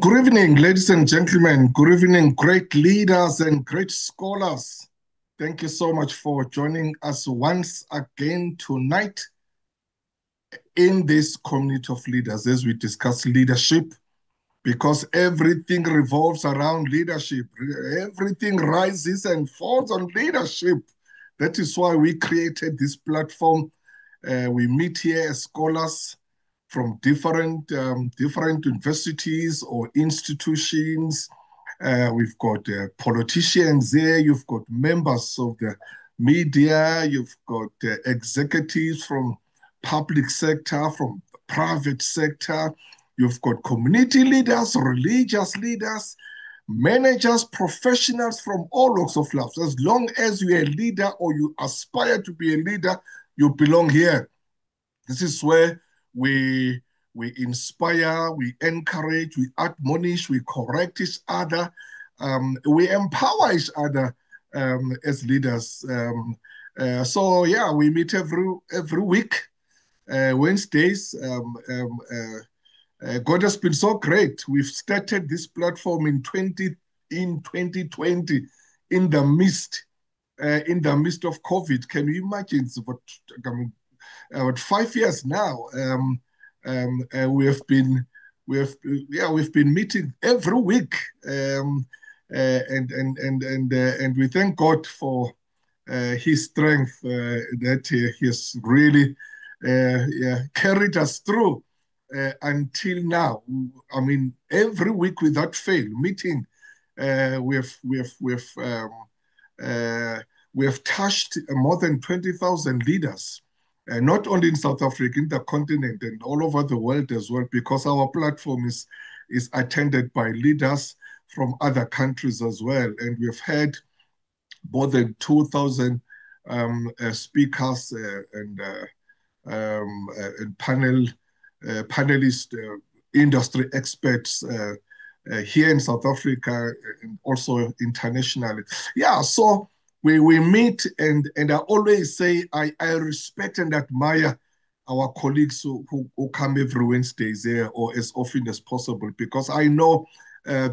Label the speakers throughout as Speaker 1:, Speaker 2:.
Speaker 1: Good evening, ladies and gentlemen. Good evening, great leaders and great scholars. Thank you so much for joining us once again tonight in this community of leaders as we discuss leadership, because everything revolves around leadership. Everything rises and falls on leadership. That is why we created this platform. We meet here as scholars from different universities or institutions. We've got politicians there. You've got members of the media. You've got executives from public sector, from private sector. You've got community leaders, religious leaders, managers, professionals from all walks of life. As long as you're a leader or you aspire to be a leader, you belong here. This is where we inspire, we encourage, we admonish, we correct each other, we empower each other as leaders. So yeah, we meet every week, Wednesdays. God has been so great. We've started this platform in 2020 in the midst of COVID. Can you imagine? It's about 5 years now. We've been meeting every week, and we thank God for His strength that He has really carried us through until now. I mean, every week without fail, meeting. We have touched more than 20,000 leaders, not only in South Africa, in the continent, and all over the world as well, because our platform is attended by leaders from other countries as well. And we've had more than 2,000 speakers and panelists, industry experts here in South Africa and also internationally. Yeah, so we meet, and I always say I respect and admire our colleagues who come every Wednesdays there or as often as possible, because I know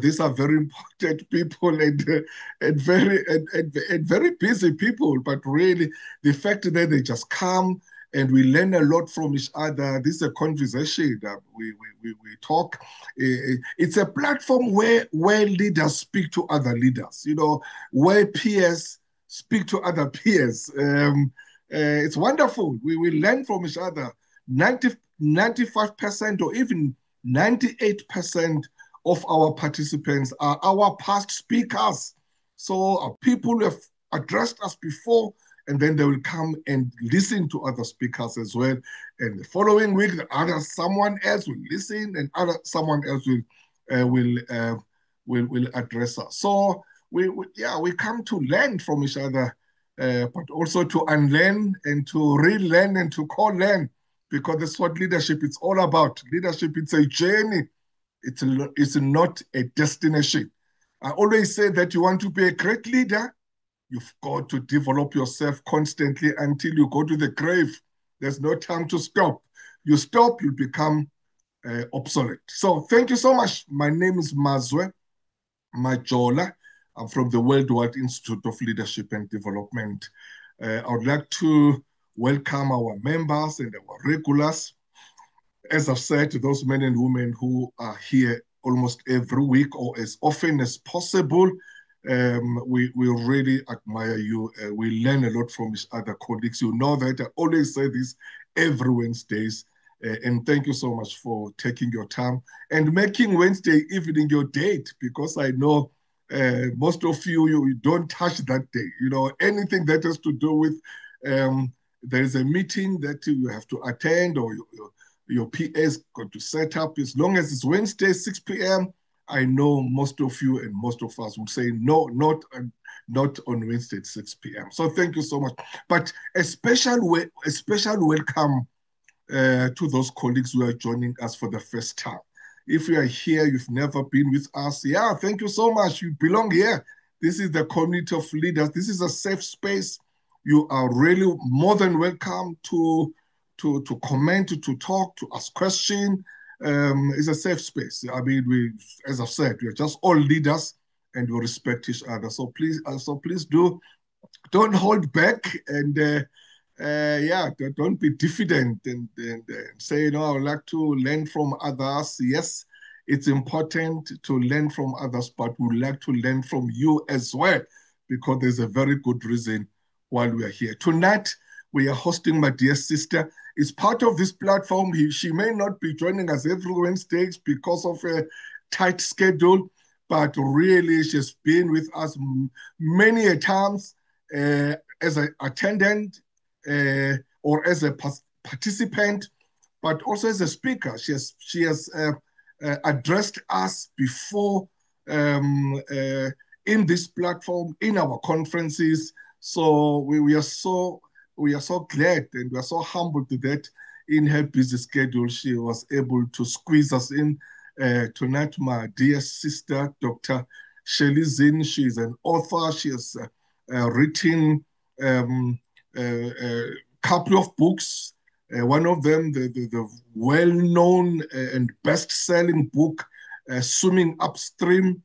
Speaker 1: these are very important people and very busy people. But really, the fact that they just come and we learn a lot from each other. This is a conversation that we talk. It's a platform where leaders speak to other leaders, where peers speak to other peers. It's wonderful. We learn from each other. 95% or even 98% of our participants are our past speakers. So people who have addressed us before, and then they will come and listen to other speakers as well. And the following week, someone else will listen, and someone else will address us. So we come to learn from each other, but also to unlearn and to relearn and to co-learn, because that's what leadership is all about. Leadership, it's a journey. It's not a destination. I always say that you want to be a great leader, you've got to develop yourself constantly until you go to the grave. There's no time to stop. You stop, you become obsolete. So thank you so much. My name is Mazwe Majola. I'm from the Worldwide Institute of Leadership and Development. I would like to welcome our members and our regulars. As I've said, to those men and women who are here almost every week or as often as possible, we really admire you. We learn a lot from each other colleagues. You know that I always say this every Wednesdays. And thank you so much for taking your time and making Wednesday evening your date, because I know most of you don't touch that day. Anything that has to do with there's a meeting that you have to attend, or your PA's got to set up. As long as it's Wednesday, 6 p.m., I know most of you and most of us would say, no, not on Wednesday at 6 p.m. So thank you so much. But a special welcome to those colleagues who are joining us for the first time. If you are here, you've never been with us, thank you so much. You belong here. This is the community of leaders. This is a safe space. You are really more than welcome to comment, to talk, to ask questions. is a safe space. I mean, as I've said, we are just all leaders and we respect each other. So please don't hold back and yeah, don't be diffident and say, no, I would like to learn from others. Yes, it's important to learn from others, but we would like to learn from you as well, because there's a very good reason why we are here. Tonight, we are hosting my dear sister. It's part of this platform. She may not be joining us every Wednesday because of a tight schedule, but really she's been with us many a times as an attendant or as a participant, but also as a speaker. She has addressed us before in this platform, in our conferences. So we are so glad and we are so humbled that in her busy schedule, she was able to squeeze us in tonight. My dear sister, Dr. Shirley Zinn, she is an author. She has written a couple of books. One of them, the well-known and best-selling book, Swimming Upstream,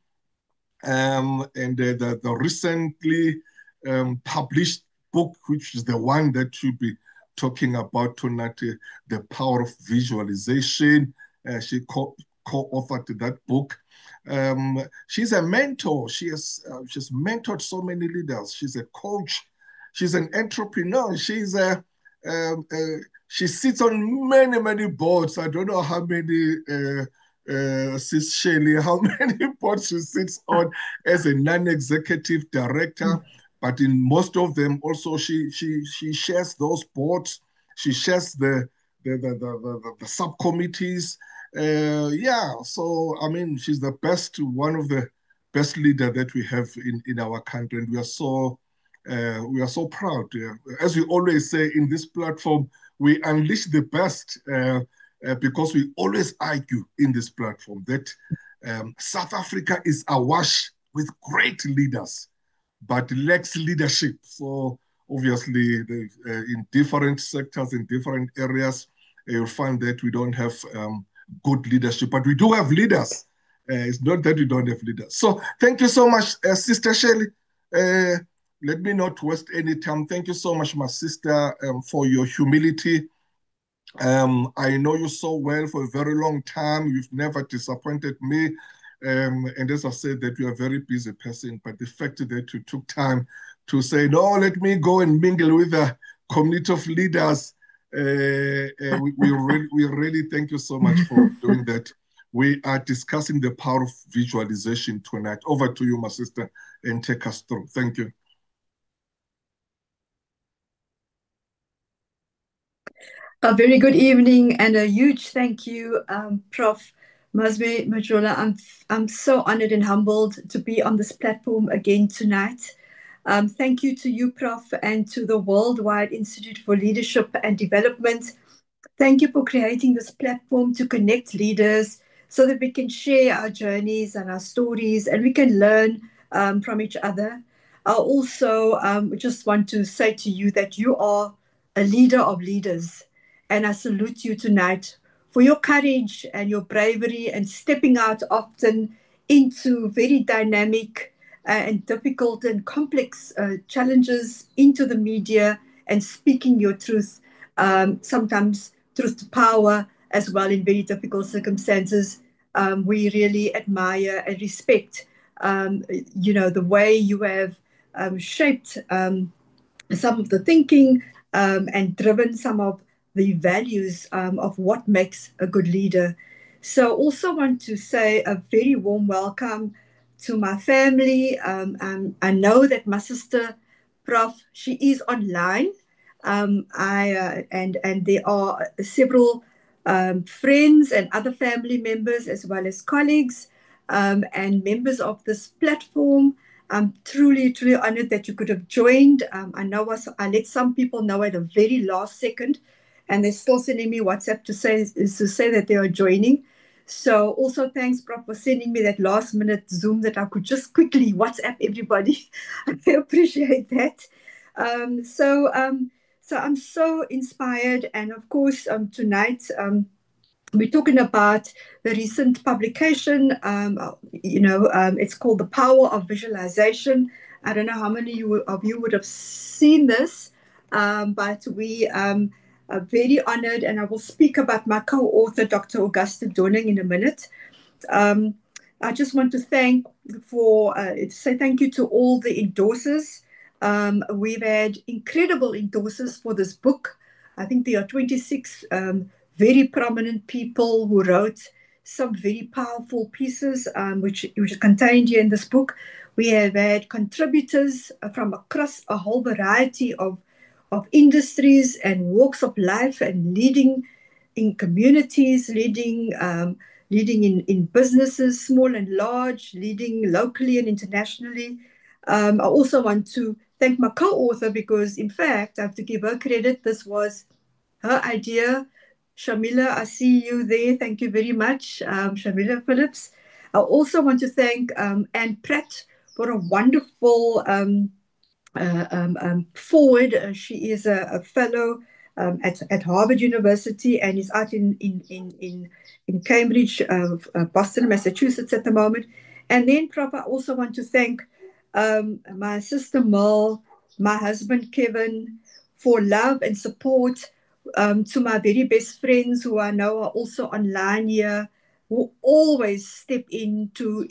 Speaker 1: and the recently published book, which is the one that you'll be talking about tonight, The Power of Visualization. She co-authored that book. She's a mentor. She's mentored so many leaders. She's a coach. She's an entrepreneur. She sits on many boards. I don't know how many Sis Shelley, how many boards she sits on as a non-executive director, but in most of them also she shares those boards. She shares the subcommittees. Yeah, so I mean, she's one of the best leader that we have in our country, and we are so proud. As we always say in this platform, we unleash the best because we always argue in this platform that South Africa is awash with great leaders, but lacks leadership. So obviously, in different sectors, in different areas, you'll find that we don't have good leadership, but we do have leaders. It's not that we don't have leaders. So thank you so much, Sister Shelley. Let me not waste any time. Thank you so much, my sister, for your humility. I know you so well for a very long time. You've never disappointed me. And as I said, that you're a very busy person, but the fact that you took time to say, no, let me go and mingle with a community of leaders, we really thank you so much for doing that. We are discussing the power of visualization tonight. Over to you, my sister, and take us through. Thank you.
Speaker 2: A very good evening and a huge thank you, Prof. Mazme Majola. I'm so honored and humbled to be on this platform again tonight. Thank you to you, Prof, and to the Worldwide Institute for Leadership and Development. Thank you for creating this platform to connect leaders so that we can share our journeys and our stories and we can learn from each other. I also just want to say to you that you are a leader of leaders. And I salute you tonight for your courage and your bravery and stepping out often into very dynamic and difficult and complex challenges into the media and speaking your truth, sometimes truth to power as well in very difficult circumstances. We really admire and respect, the way you have shaped some of the thinking and driven some of the values of what makes a good leader. So also want to say a very warm welcome to my family. I know that my sister, Prof, she is online. And there are several friends and other family members as well as colleagues and members of this platform. I'm truly honored that you could have joined. I let some people know at the very last second, and they're still sending me WhatsApp to say that they are joining. So also thanks, Prof, for sending me that last minute Zoom that I could just quickly WhatsApp everybody. I appreciate that. So I'm so inspired, and of course tonight we're talking about the recent publication. It's called The Power of Visualization. I don't know how many of you would have seen this, but we are very honored, and I will speak about my co-author, Dr. Augusta Dorning, in a minute. Um, I just want to say thank you to all the endorsers. We've had incredible endorsers for this book. I think there are 26 very prominent people who wrote some very powerful pieces, which are contained here in this book. We have had contributors from across a whole variety of industries and walks of life, and leading in communities, leading in businesses, small and large, leading locally and internationally. I also want to thank my co-author because, in fact, I have to give her credit. This was her idea. Shamila, I see you there. Thank you very much, Shamila Phillips. I also want to thank Anne Pratt for a wonderful forward. She is a fellow at Harvard University and is out in Cambridge, Boston, Massachusetts at the moment. And then, Prof, I also want to thank my sister Merle, my husband Kevin, for love and support, to my very best friends who I know are also online here, who always step in to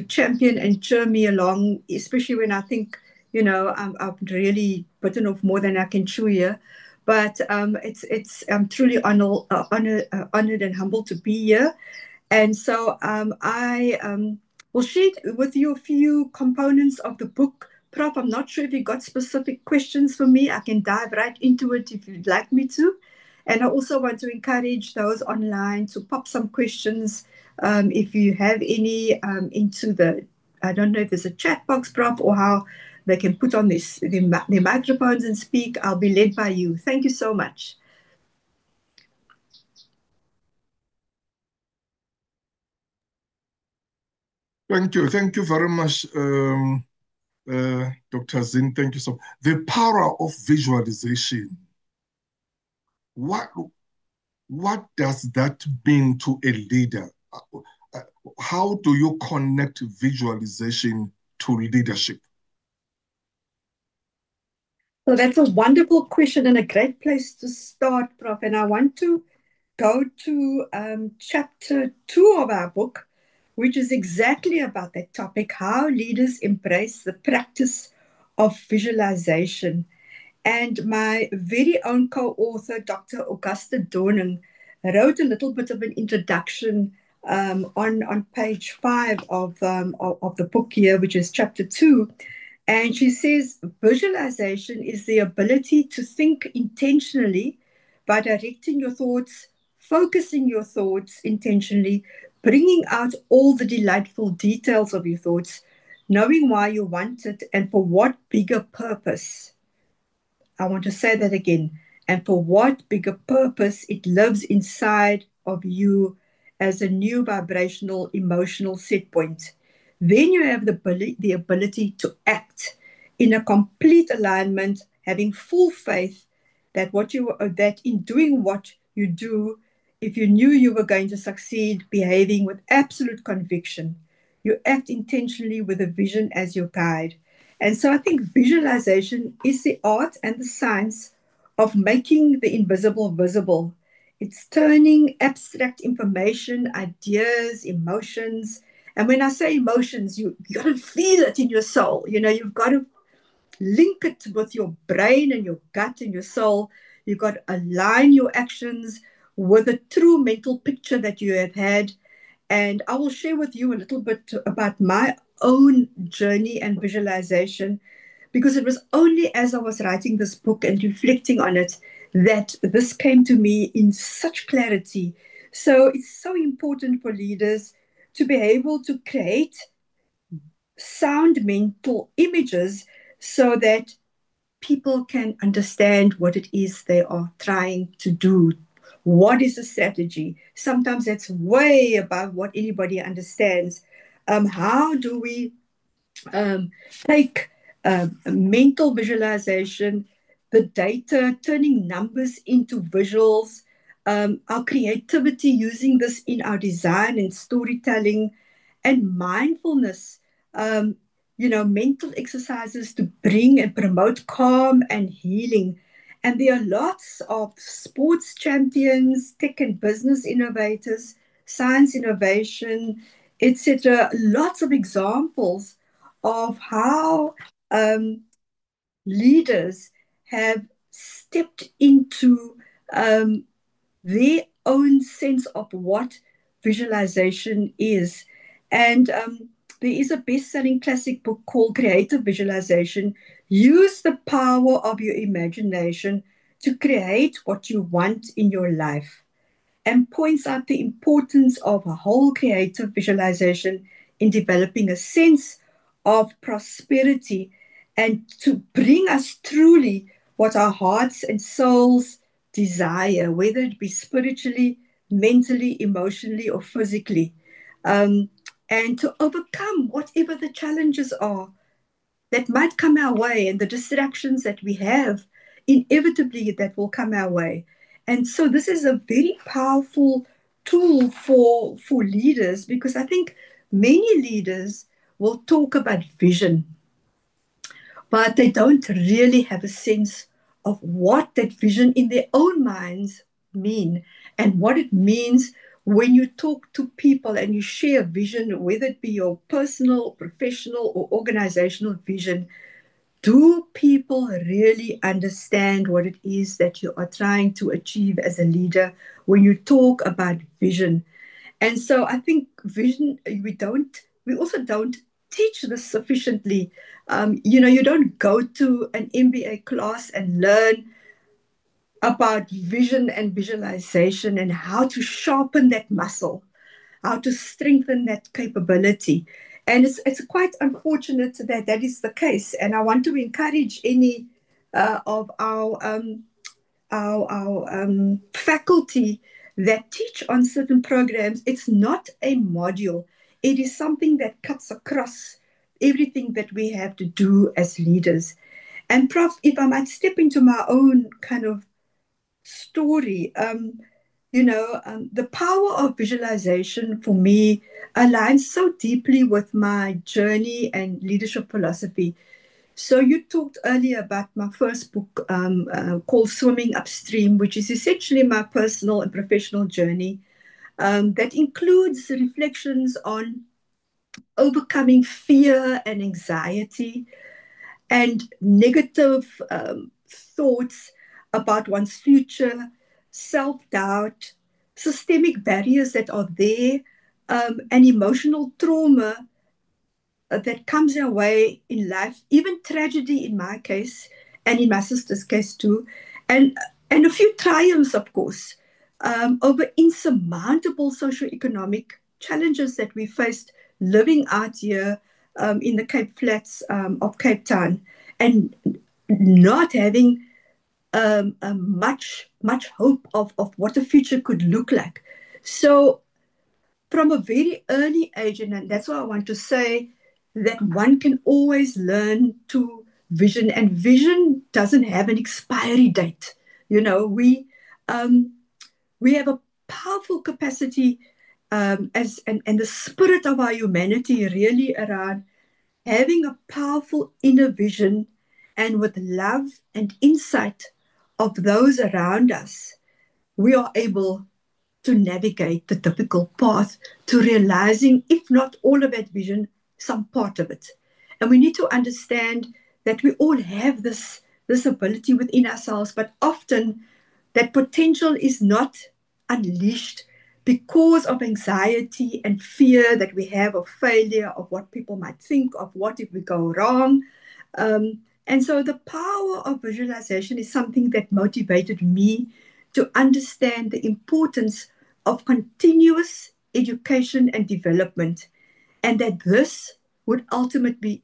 Speaker 2: champion and cheer me along, especially when I think, I've really bitten off more than I can chew here. But I'm truly honored and humbled to be here. And so I will share with you a few components of the book. Prof, I'm not sure if you got specific questions for me. I can dive right into it if you'd like me to. And I also want to encourage those online to pop some questions, if you have any, into I don't know if there's a chat box, Prof, or how they can put on their microphones and speak. I'll be led by you. Thank you so much.
Speaker 1: Thank you. Thank you very much, Dr. Zinn. Thank you so much. The power of visualization. What does that mean to a leader? How do you connect visualization to leadership?
Speaker 2: So that's a wonderful question and a great place to start, Prof. And I want to go to chapter 2 of our book, which is exactly about that topic, how leaders embrace the practice of visualization. And my very own co-author, Dr. Augusta Dorning, wrote a little bit of an introduction on page 5 of the book here, which is chapter 2. And she says visualization is the ability to think intentionally by directing your thoughts, focusing your thoughts intentionally, bringing out all the delightful details of your thoughts, knowing why you want it and for what bigger purpose. I want to say that again. And for what bigger purpose it lives inside of you as a new vibrational emotional set point. Then you have the ability to act in a complete alignment, having full faith that in doing what you do, if you knew you were going to succeed, behaving with absolute conviction, you act intentionally with a vision as your guide. And so I think visualization is the art and the science of making the invisible visible. It's turning abstract information, ideas, emotions. And when I say emotions, you got to feel it in your soul. You've got to link it with your brain and your gut and your soul. You've got to align your actions with a true mental picture that you have had. And I will share with you a little bit about my own journey and visualization, because it was only as I was writing this book and reflecting on it that this came to me in such clarity. So it's so important for leaders to be able to create sound mental images so that people can understand what it is they are trying to do. What is the strategy? Sometimes that's way above what anybody understands. How do we take mental visualization, the data, turning numbers into visuals, our creativity, using this in our design and storytelling, and mindfulness, mental exercises to bring and promote calm and healing. And there are lots of sports champions, tech and business innovators, science innovation, etc. Lots of examples of how leaders have stepped into their own sense of what visualization is. And there is a best selling classic book called Creative Visualization. Use the power of your imagination to create what you want in your life, and points out the importance of a whole creative visualization in developing a sense of prosperity and to bring us truly what our hearts and souls desire, whether it be spiritually, mentally, emotionally, or physically, um, and to overcome whatever the challenges are that might come our way and the distractions that we have inevitably that will come our way. And so this is a very powerful tool for leaders, because I think many leaders will talk about vision, but they don't really have a sense of what that vision in their own minds mean, and what it means when you talk to people and you share vision, whether it be your personal, professional, or organizational vision. Do people really understand what it is that you are trying to achieve as a leader when you talk about vision? And so I think vision, we also don't teach this sufficiently. You don't go to an MBA class and learn about vision and visualization and how to sharpen that muscle, how to strengthen that capability. And it's quite unfortunate that that is the case. And I want to encourage any of our faculty that teach on certain programs. It's not a module. It is something that cuts across everything that we have to do as leaders. And Prof, if I might step into my own kind of story, the power of visualization for me aligns so deeply with my journey and leadership philosophy. So you talked earlier about my first book called Swimming Upstream, which is essentially my personal and professional journey, that includes reflections on overcoming fear and anxiety and negative thoughts about one's future, self doubt, systemic barriers that are there, and emotional trauma that comes our way in life, even tragedy in my case, and in my sister's case too, and a few triumphs, of course, over insurmountable socioeconomic challenges that we faced living out here in the Cape Flats of Cape Town, and not having much hope of what the future could look like. So from a very early age, and that's why I want to say that one can always learn to vision, and vision doesn't have an expiry date. We we have a powerful capacity, and the spirit of our humanity really around having a powerful inner vision, and with love and insight of those around us, we are able to navigate the difficult path to realizing, if not all of that vision, some part of it. And we need to understand that we all have this ability within ourselves, but often that potential is not unleashed because of anxiety and fear that we have of failure, of what people might think, of what if we go wrong. And so the power of visualization is something that motivated me to understand the importance of continuous education and development, and that this would ultimately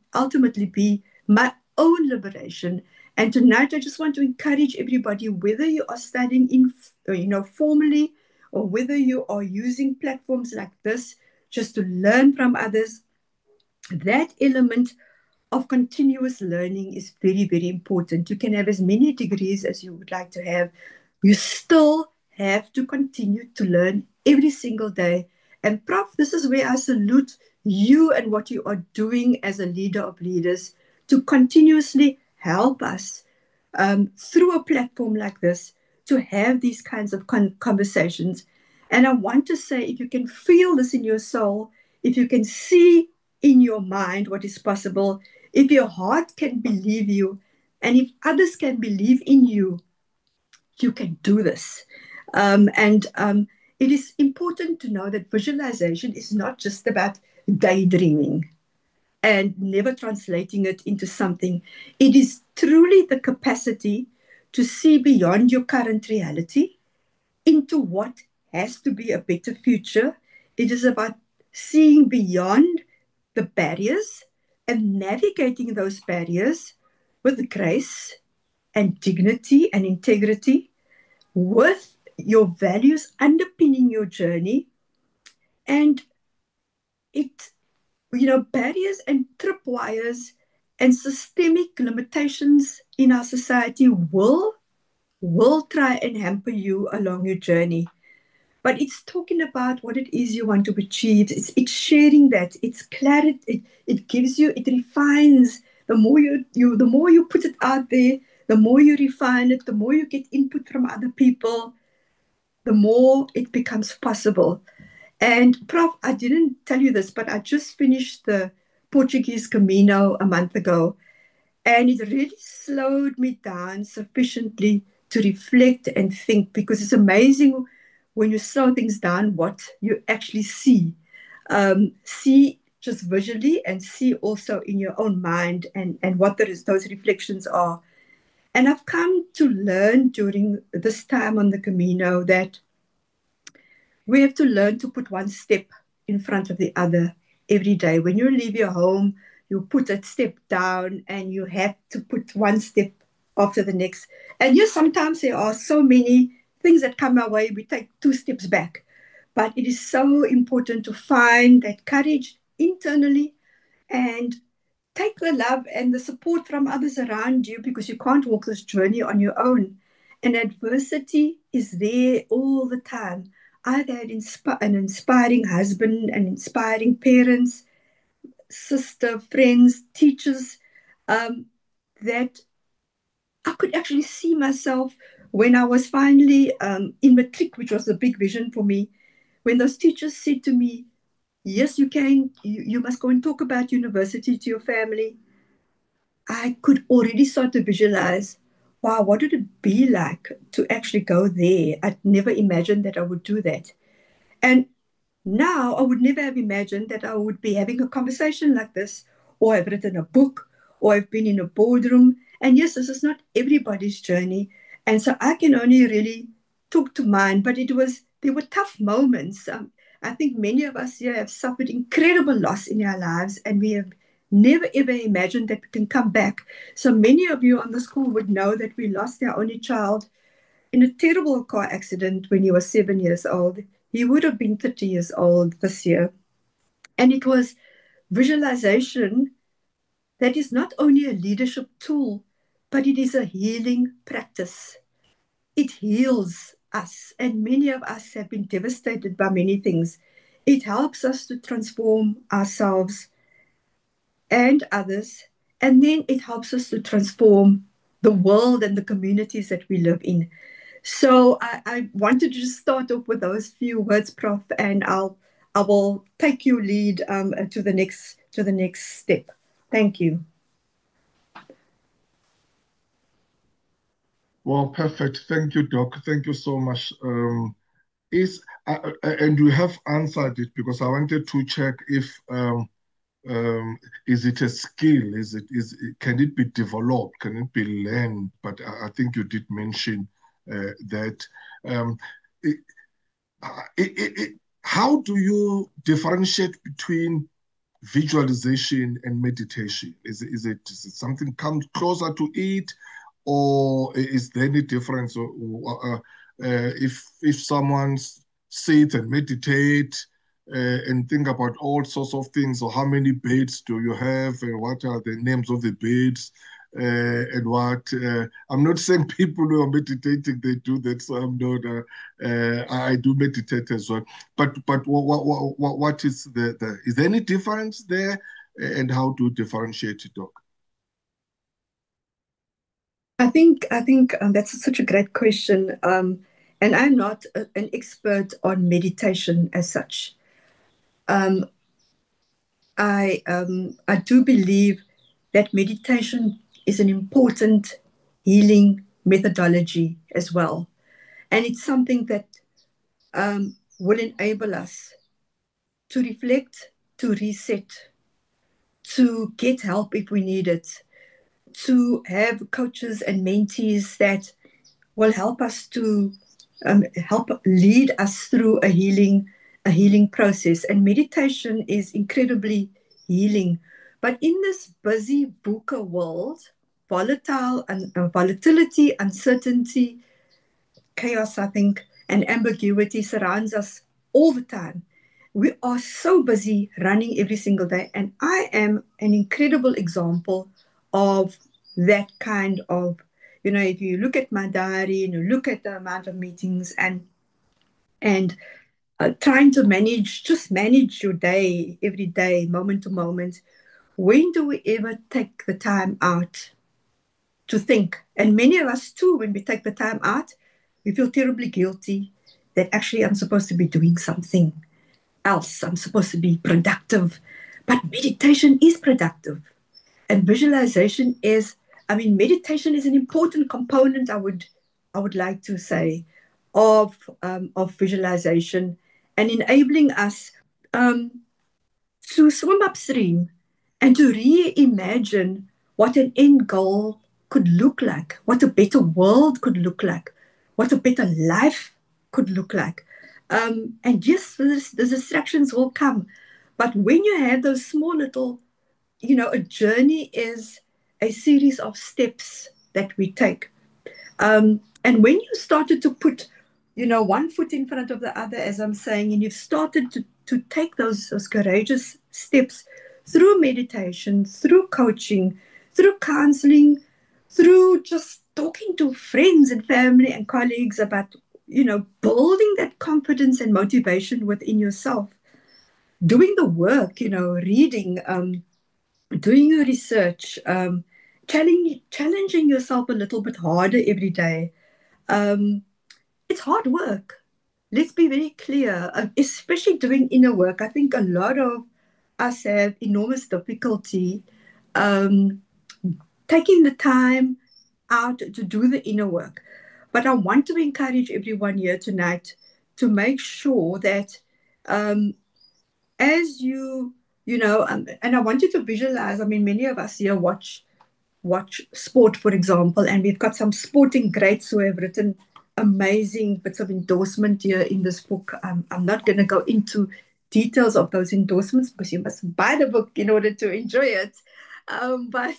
Speaker 2: be my own liberation. And tonight, I just want to encourage everybody, whether you are studying formally, or whether you are using platforms like this just to learn from others, that element of continuous learning is very, very important. You can have as many degrees as you would like to have. You still have to continue to learn every single day. And Prof, this is where I salute you and what you are doing as a leader of leaders to continuously help us through a platform like this to have these kinds of conversations. And I want to say, if you can feel this in your soul, if you can see in your mind what is possible, if your heart can believe you, and if others can believe in you, you can do this. And it is important to know that visualization is not just about daydreaming and never translating it into something. It is truly the capacity to see beyond your current reality into what has to be a better future. It is about seeing beyond the barriers and navigating those barriers with grace and dignity and integrity, with your values underpinning your journey. And it, barriers and tripwires and systemic limitations in our society will try and hamper you along your journey. But it's talking about what it is you want to achieve. It's sharing that. It's clarity. It gives you. It refines. The more you put it out there, the more you refine it. The more you get input from other people, the more it becomes possible. And Prof, I didn't tell you this, but I just finished the Portuguese Camino a month ago, and it really slowed me down sufficiently to reflect and think, because it's amazing when you slow things down what you actually see. See just visually, and see also in your own mind, and what those reflections are. And I've come to learn during this time on the Camino that we have to learn to put one step in front of the other every day. When you leave your home, you put a step down and you have to put one step after the next. And yes, sometimes there are so many things that come our way, we take two steps back. But it is so important to find that courage internally and take the love and the support from others around you, because you can't walk this journey on your own. And adversity is there all the time. I've had an inspiring husband and inspiring parents, sister, friends, teachers, that I could actually see myself when I was finally in matric, which was a big vision for me. When those teachers said to me, yes, you can, you must go and talk about university to your family. I could already start to visualize, wow, what would it be like to actually go there? I'd never imagined that I would do that. And now I would never have imagined that I would be having a conversation like this, or I've written a book, or I've been in a boardroom. And yes, this is not everybody's journey. And so I can only really talk to mine, but there were tough moments. I think many of us here have suffered incredible loss in our lives, and we have never ever imagined that we can come back. So many of you on the call would know that we lost our only child in a terrible car accident when he was 7 years old. He would have been 30 years old this year. And it was visualization that is not only a leadership tool, but it is a healing practice. It heals us, and many of us have been devastated by many things. It helps us to transform ourselves and others, and then it helps us to transform the world and the communities that we live in. So I wanted to just start off with those few words, Prof, and I will take your lead to the next step. Thank you.
Speaker 1: Well, perfect. Thank you, Doc. Thank you so much. And you have answered it, because I wanted to check if is it a skill? Can it be developed? Can it be learned? But I think you did mention that. Um, it, how do you differentiate between visualization and meditation? Is it something comes closer to it, or is there any difference? If someone sits and meditate and think about all sorts of things, or how many beds do you have, and what are the names of the beds? and what. I'm not saying people who are meditating, they do that, so I'm not, I do meditate as well. But what is is there any difference there, and how to differentiate it, Doc?
Speaker 2: I think that's such a great question. And I'm not an expert on meditation as such. Um, I do believe that meditation is an important healing methodology as well, and it's something that will enable us to reflect, to reset, to get help if we need it, to have coaches and mentees that will help us to help lead us through a healing process. And meditation is incredibly healing. But in this busy VUCA world, volatile and volatility, uncertainty, chaos, I think, and ambiguity surrounds us all the time. We are so busy running every single day, and I am an incredible example of that kind of, if you look at my diary and you look at the amount of meetings and trying to manage your day every day, moment to moment. When do we ever take the time out to think? And many of us too, when we take the time out, we feel terribly guilty that actually I'm supposed to be doing something else. I'm supposed to be productive. But meditation is productive. And visualization is, meditation is an important component, I would like to say, of visualization and enabling us um, to swim upstream and to reimagine what an end goal could look like, what a better world could look like, what a better life could look like. And yes, the distractions will come. But when you have those small little, a journey is a series of steps that we take. And when you started to put, one foot in front of the other, as I'm saying, and you've started to take those courageous steps through meditation, through coaching, through counseling, through just talking to friends and family and colleagues about, building that confidence and motivation within yourself, doing the work, reading, doing your research, challenging yourself a little bit harder every day. Um, it's hard work. Let's be very clear, especially doing inner work. I think a lot of us have enormous difficulty um, taking the time out to do the inner work. But I want to encourage everyone here tonight to make sure that um, as and I want you to visualize. Many of us here watch sport, for example, and we've got some sporting greats who have written amazing bits of endorsement here in this book. I'm not going to go into details of those endorsements because you must buy the book in order to enjoy it. But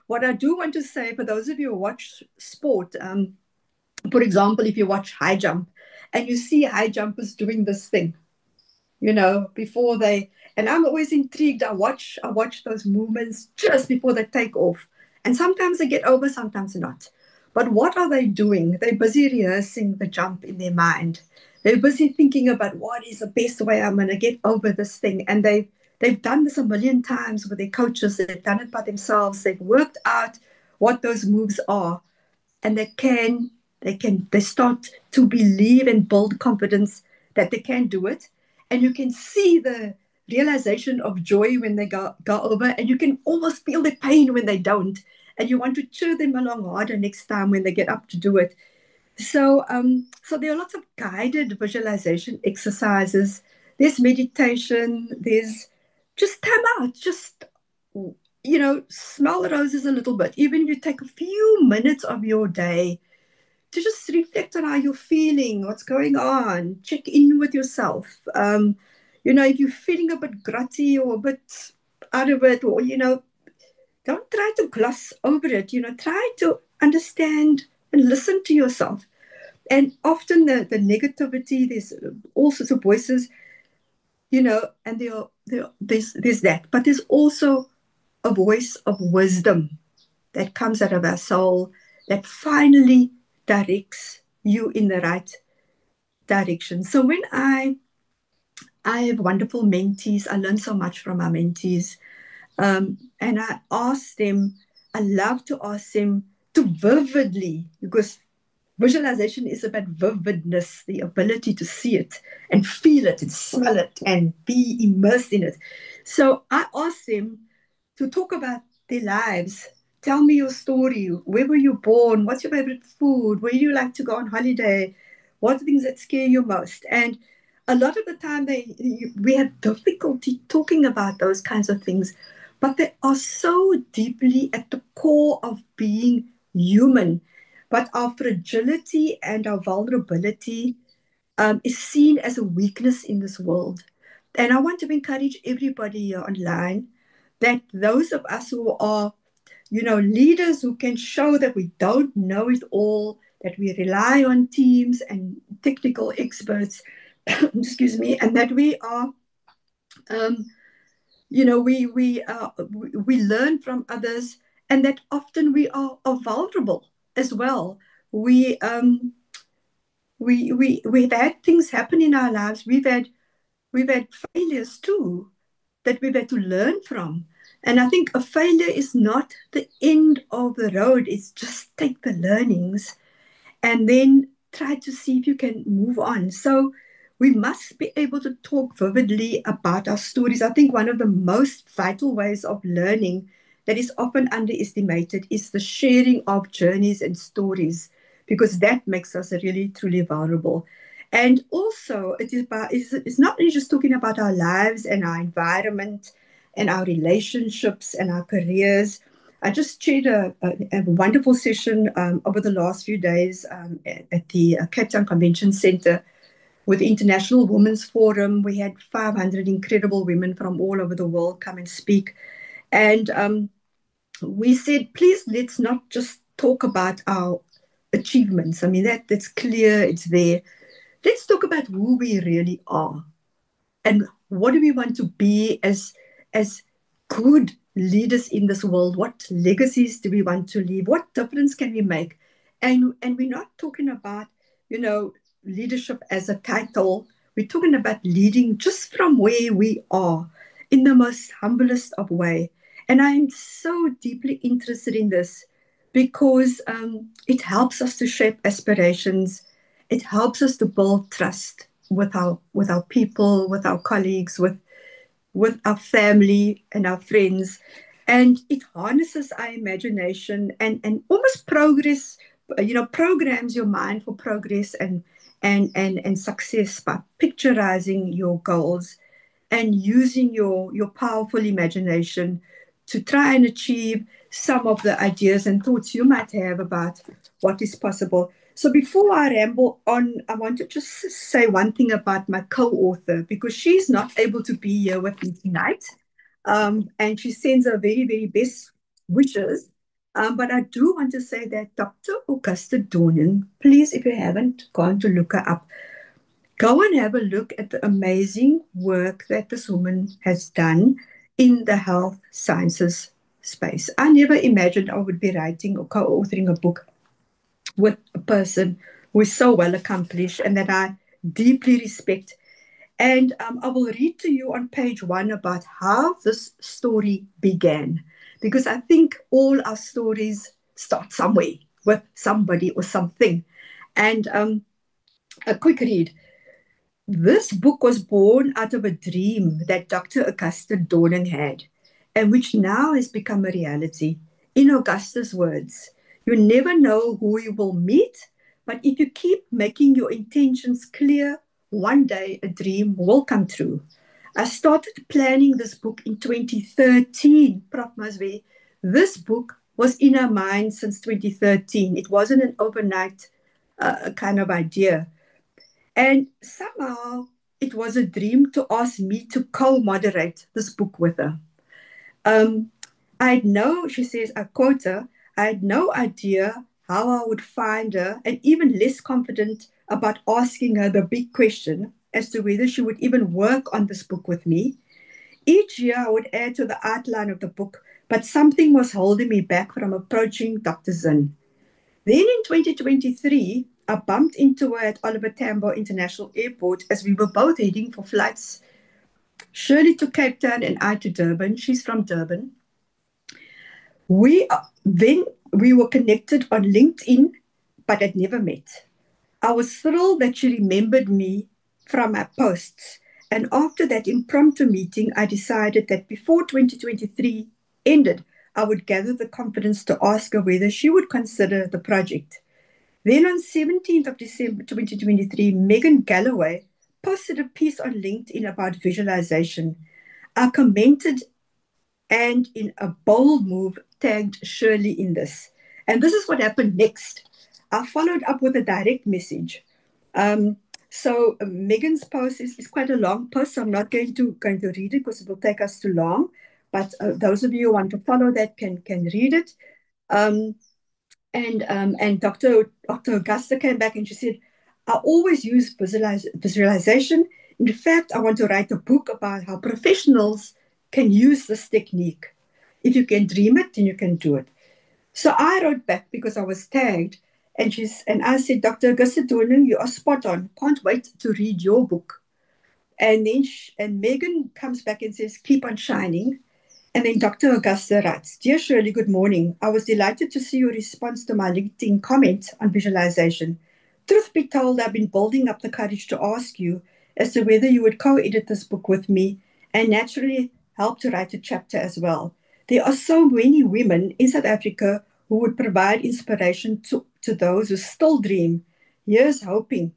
Speaker 2: what I do want to say for those of you who watch sport, for example, if you watch high jump and you see high jumpers doing this thing, before they, and I'm always intrigued. I watch those movements just before they take off. And sometimes they get over, sometimes not. But what are they doing? They're busy rehearsing the jump in their mind. They're busy thinking about what is the best way I'm going to get over this thing. And they've done this a million times with their coaches. They've done it by themselves. They've worked out what those moves are. And they start to believe and build confidence that they can do it. And you can see the realization of joy when they go over, and you can almost feel the pain when they don't. And you want to cheer them along harder next time when they get up to do it. So there are lots of guided visualization exercises. There's meditation. There's just time out. Just smell the roses a little bit. Even if you take a few minutes of your day to just reflect on how you're feeling, what's going on, check in with yourself. If you're feeling a bit grutty or a bit out of it, or don't try to gloss over it. Try to understand and listen to yourself. And often the negativity, there's all sorts of voices, and there's that. But there's also a voice of wisdom. that comes out of our soul that finally directs you in the right direction. So when I have wonderful mentees, I learn so much from our mentees. And I ask them, I love to ask them to vividly, because visualization is about vividness, the ability to see it and feel it and smell it and be immersed in it. So I ask them to talk about their lives. Tell me your story. Where were you born? What's your favorite food? Where do you like to go on holiday? What are the things that scare you most? And a lot of the time, we have difficulty talking about those kinds of things, but they are so deeply at the core of being human. But our fragility and our vulnerability is seen as a weakness in this world. And I want to encourage everybody here online that those of us who are, leaders who can show that we don't know it all, that we rely on teams and technical experts, excuse me, and that we are, um, we learn from others, and that often we are vulnerable as well. We we've had things happen in our lives. We've had failures too that we've had to learn from. And I think a failure is not the end of the road. It's just take the learnings and then try to see if you can move on. So we must be able to talk vividly about our stories. I think one of the most vital ways of learning that is often underestimated is the sharing of journeys and stories, because that makes us really, truly vulnerable. And also, it's not really just talking about our lives and our environment and our relationships and our careers. I just chaired a wonderful session over the last few days at the Cape Town Convention Centre with the International Women's Forum. We had 500 incredible women from all over the world come and speak. And we said, please, let's not just talk about our achievements. I mean, that's clear, it's there. Let's talk about who we really are and what do we want to be as good leaders in this world. What legacies do we want to leave? What difference can we make? And we're not talking about, leadership as a title. We're talking about leading just from where we are in the most humblest of way. And I'm so deeply interested in this because it helps us to shape aspirations. It helps us to build trust with our people, with our colleagues, with our family and our friends. And it harnesses our imagination and almost programs your mind for progress and success by picturizing your goals and using your powerful imagination to try and achieve some of the ideas and thoughts you might have about what is possible. So before I ramble on, I want to just say one thing about my co-author, because she's not able to be here with me tonight. And she sends her very, very best wishes. But I do want to say that Dr. Augusta Dornan, please, if you haven't gone to look her up, go and have a look at the amazing work that this woman has done in the health sciences space. I never imagined I would be writing or co-authoring a book with a person who is so well accomplished and that I deeply respect. And I will read to you on page 1 about how this story began, because I think all our stories start somewhere with somebody or something. And a quick read. This book was born out of a dream that Dr. Augusta Dornan had, and which now has become a reality. In Augusta's words, you never know who you will meet, but if you keep making your intentions clear, one day a dream will come true. I started planning this book in 2013, Prof. Maswe. This book was in our mind since 2013. It wasn't an overnight kind of idea. And somehow it was a dream to ask me to co-moderate this book with her. She says, I quote her, I had no idea how I would find her, and even less confident about asking her the big question as to whether she would even work on this book with me. Each year I would add to the outline of the book but something was holding me back from approaching Dr. Zinn. Then in 2023, I bumped into her at Oliver Tambo International Airport as we were both heading for flights, Shirley to Cape Town and I to Durban. She's from Durban. Then we were connected on LinkedIn, but had never met. I was thrilled that she remembered me from her posts. And after that impromptu meeting, I decided that before 2023 ended, I would gather the confidence to ask her whether she would consider the project. Then on 17th of December 2023, Megan Galloway posted a piece on LinkedIn about visualization. I commented and in a bold move tagged Shirley in this. And this is what happened next. I followed up with a direct message. So Megan's post is quite a long post, so I'm not going to read it because it will take us too long. But those of you who want to follow that can read it. And Dr. Augusta came back and she said, I always use visualization. In fact, I want to write a book about how professionals can use this technique. If you can dream it, then you can do it. So I wrote back because I was tagged, and I said, Dr. Augusta Dorning, you are spot on. Can't wait to read your book. And then Megan comes back and says, keep on shining. And then Dr. Augusta writes, Dear Shirley, good morning. I was delighted to see your response to my LinkedIn comment on visualization. Truth be told, I've been building up the courage to ask you as to whether you would co-edit this book with me and naturally help to write a chapter as well. There are so many women in South Africa who would provide inspiration to those who still dream. Here's hoping.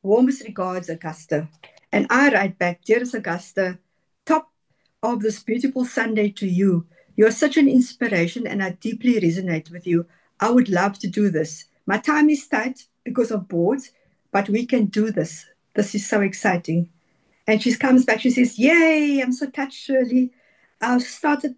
Speaker 2: Warmest regards, Augusta. And I write back, Dearest Augusta, top of this beautiful Sunday to you. You're such an inspiration and I deeply resonate with you. I would love to do this. My time is tight because of boards, but we can do this. This is so exciting. And she comes back, she says, yay, I'm so touched, Shirley. I started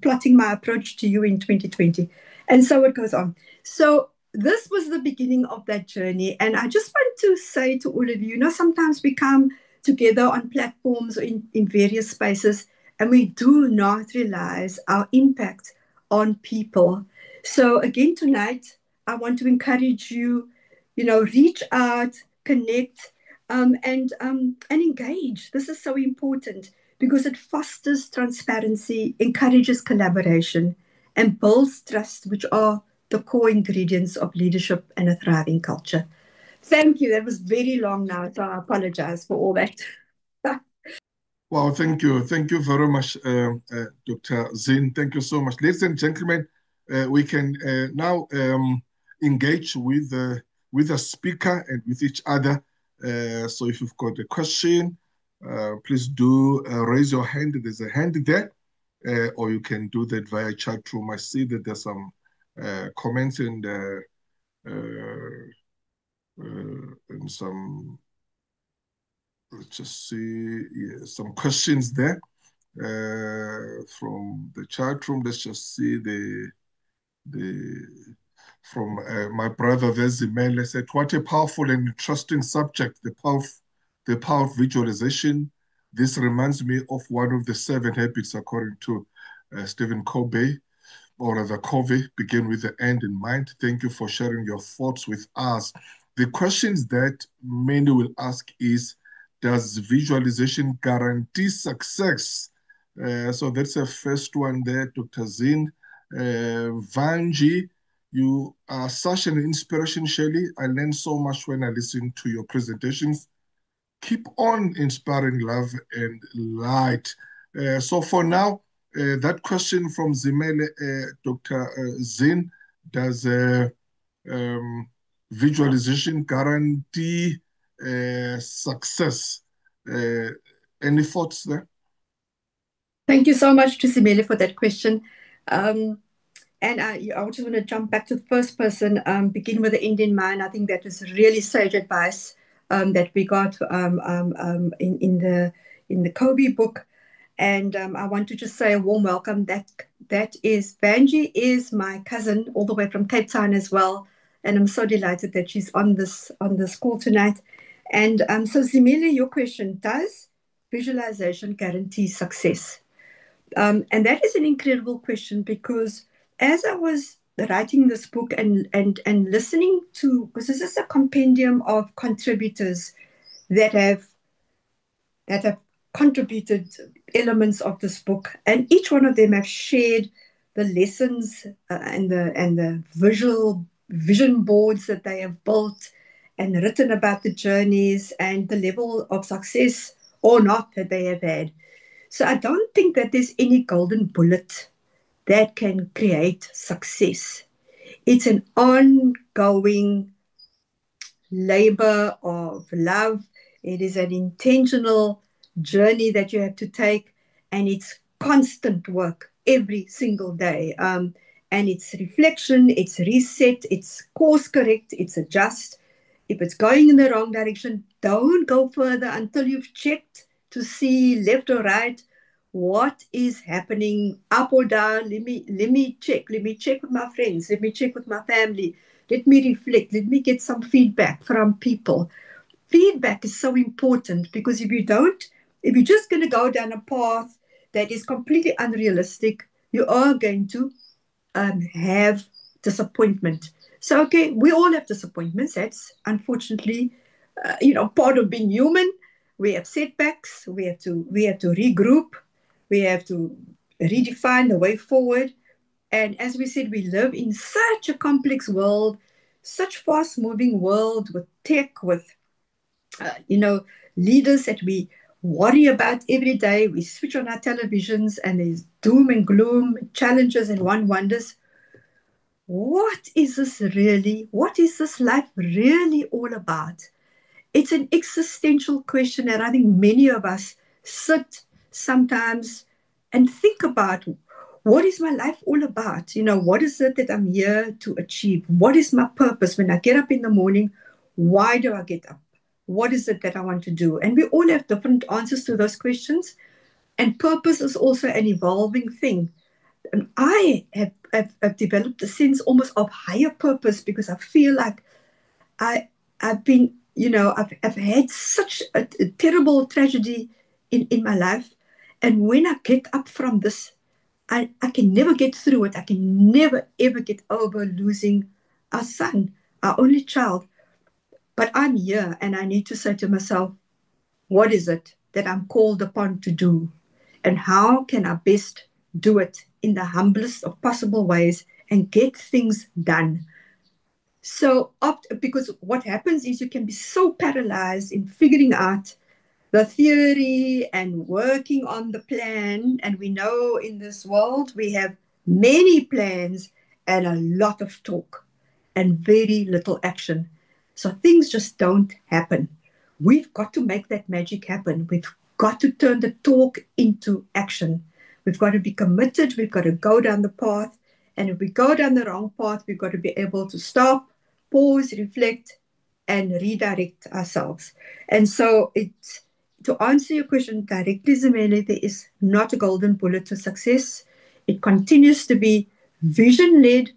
Speaker 2: plotting my approach to you in 2020. And so it goes on. So this was the beginning of that journey. And I just want to say to all of you, sometimes we come together on platforms or in various spaces, and we do not realize our impact on people. So again, tonight, I want to encourage you, reach out, connect, and engage. This is so important because it fosters transparency, encourages collaboration, and builds trust, which are the core ingredients of leadership and a thriving culture. Thank you. That was very long now, so I apologize for all that.
Speaker 1: Wow, thank you. Thank you very much, Dr. Zinn. Thank you so much. Ladies and gentlemen, we can now engage with the speaker and with each other. So if you've got a question, please do raise your hand. There's a hand there, or you can do that via chat room. I see that there's some comments and some, let's just see, some questions there from the chat room. Let's just see from my brother there's Zimele said, what a powerful and interesting subject, the power of visualization. This reminds me of one of the 7 habits according to Stephen Covey, or rather Covey, begin with the end in mind. Thank you for sharing your thoughts with us. The questions that many will ask is, does visualization guarantee success? So that's the first one there, Dr. Zinn. Vanji, you are such an inspiration, Shirley. I learned so much when I listened to your presentations. Keep on inspiring love and light. So for now, that question from Zimele, Dr. Zinn, does visualization guarantee success? Any thoughts there?
Speaker 2: Thank you so much to Zimele for that question. And I just want to jump back to the first person, begin with the end in mind. I think that was really sage advice that we got in the Covey book. And I want to just say a warm welcome. That is Vanji is my cousin all the way from Cape Town as well. And I'm so delighted that she's on this call tonight. And so Zimele, your question, does visualization guarantee success? And that is an incredible question because as I was writing this book and listening to, because this is a compendium of contributors that have contributed elements of this book, and each one of them have shared the lessons and the visual vision boards that they have built and written about the journeys and the level of success or not that they have had. So I don't think that there's any golden bullet that can create success. It's an ongoing labor of love. It is an intentional journey that you have to take, and it's constant work every single day. And it's reflection, it's reset, it's course correct, it's adjust. If it's going in the wrong direction, don't go further until you've checked to see left or right what is happening, up or down. Let me check. Let me check with my friends. Let me check with my family. Let me reflect. Let me get some feedback from people. Feedback is so important because if you're just going to go down a path that is completely unrealistic, you are going to have disappointment. So, okay, we all have disappointments. That's unfortunately, part of being human. We have setbacks. We have to regroup. We have to redefine the way forward. And as we said, we live in such a complex world, such fast-moving world with tech, with leaders that we worry about every day. We switch on our televisions, and there's doom and gloom, challenges, and one wonders, what is this really? What is this life really all about? It's an existential question, and I think many of us sit sometimes and think about, what is my life all about? What is it that I'm here to achieve? What is my purpose? When I get up in the morning, why do I get up? What is it that I want to do? And we all have different answers to those questions. And purpose is also an evolving thing. And I've developed a sense almost of higher purpose because I feel like I've been, I've had such a terrible tragedy in my life. And when I get up from this, I can never get through it. I can never, ever get over losing our son, our only child. But I'm here and I need to say to myself, what is it that I'm called upon to do? And how can I best do it in the humblest of possible ways and get things done? So, because what happens is you can be so paralyzed in figuring out the theory and working on the plan. And we know in this world we have many plans and a lot of talk and very little action. So things just don't happen. We've got to make that magic happen. We've got to turn the talk into action. We've got to be committed. We've got to go down the path. And if we go down the wrong path, we've got to be able to stop, pause, reflect, and redirect ourselves. And so to answer your question directly, Zimele, there is not a golden bullet to success. It continues to be vision-led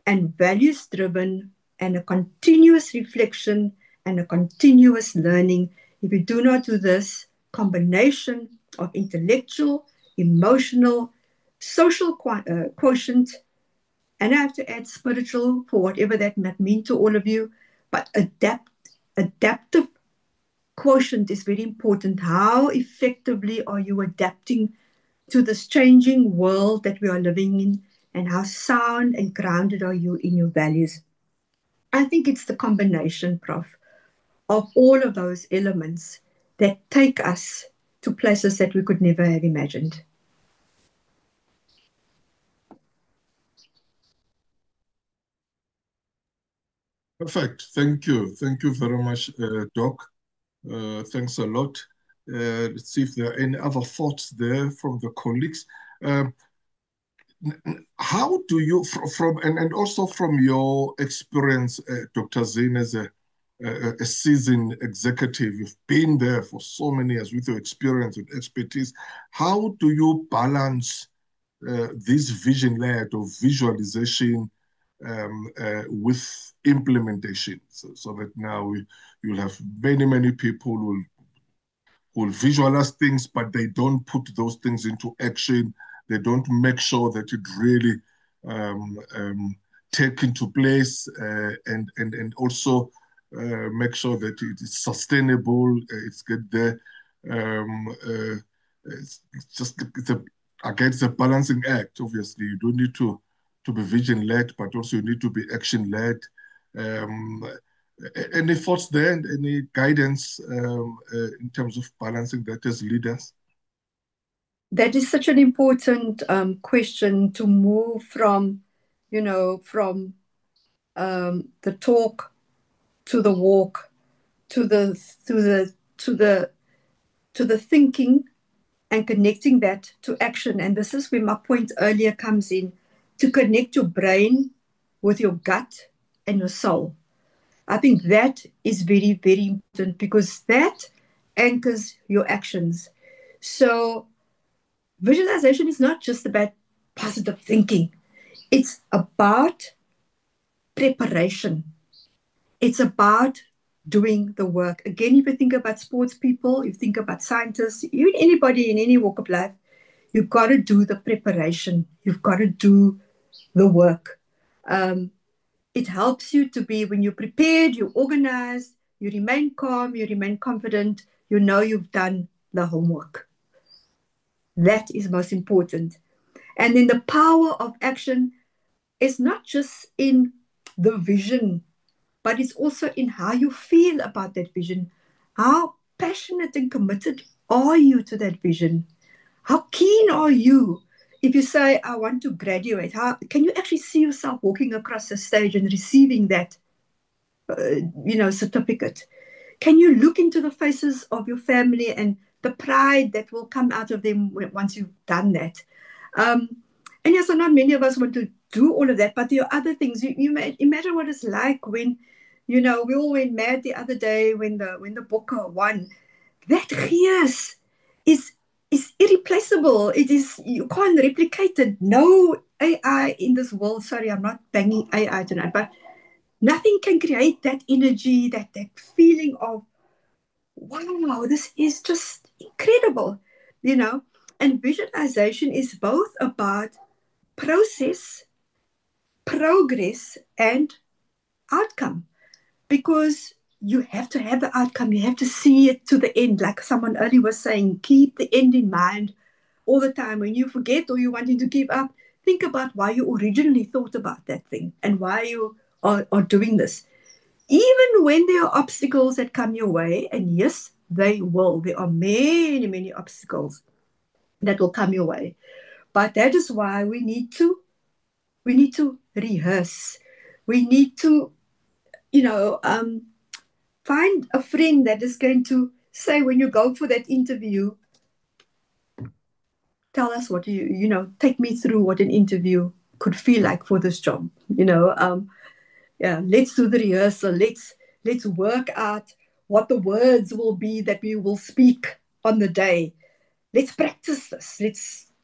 Speaker 2: and values-driven and a continuous reflection and a continuous learning. If you do not do this combination of intellectual, emotional, social quotient, and I have to add spiritual for whatever that might mean to all of you, but adaptive quotient is very important. How effectively are you adapting to this changing world that we are living in, and how sound and grounded are you in your values? I think it's the combination, Prof, of all of those elements that take us to places that we could never have imagined.
Speaker 1: Perfect. Thank you. Thank you very much, Doc. Thanks a lot. Let's see if there are any other thoughts there from the colleagues. How do you, and also from your experience, Dr. Zane, as a seasoned executive, you've been there for so many years with your experience and expertise. How do you balance this vision-led or visualization with implementation, so that now you'll have many people who will visualize things, but they don't put those things into action. they don't make sure that it really take into place and also make sure that it is sustainable, it's get there. It's just again, it's a balancing act. Obviously, you don't need to be vision led, but also you need to be action led. Um, any thoughts there and any guidance in terms of balancing that as leaders?
Speaker 2: That is such an important question to move from, from the talk to the walk to the thinking and connecting that to action. And this is where my point earlier comes in, to connect your brain with your gut and your soul. I think that is very, very important because that anchors your actions. So visualization is not just about positive thinking. It's about preparation. It's about doing the work. Again, if you think about sports people, you think about scientists, even anybody in any walk of life, you've got to do the preparation. You've got to do the work. It helps you to be, when you're prepared, you're organized, you remain calm, you remain confident, you know you've done the homework. That is most important. And then the power of action is not just in the vision, but it's also in how you feel about that vision. How passionate and committed are you to that vision? How keen are you? If you say, I want to graduate, how can you actually see yourself walking across the stage and receiving that, certificate? Can you look into the faces of your family and the pride that will come out of them once you've done that? And yes, so not many of us want to do all of that, but there are other things. You imagine what it's like when, we all went mad the other day when the Booker won. That gees is irreplaceable. It is, you can't replicate it. No AI in this world. Sorry, I'm not banging AI tonight, but nothing can create that energy, that feeling of wow, this is just incredible, And visualization is both about process, progress, and outcome, because you have to have the outcome. You have to see it to the end. Like someone earlier was saying, keep the end in mind all the time. When you forget or you're wanting to give up, think about why you originally thought about that thing and why you are doing this. Even when there are obstacles that come your way, and yes, they will. There are many, many obstacles that will come your way. But that is why we need to rehearse. We need to, find a friend that is going to say, when you go for that interview, tell us what take me through what an interview could feel like for this job. Yeah, let's do the rehearsal. Let's work out what the words will be that we will speak on the day. Let's practice this.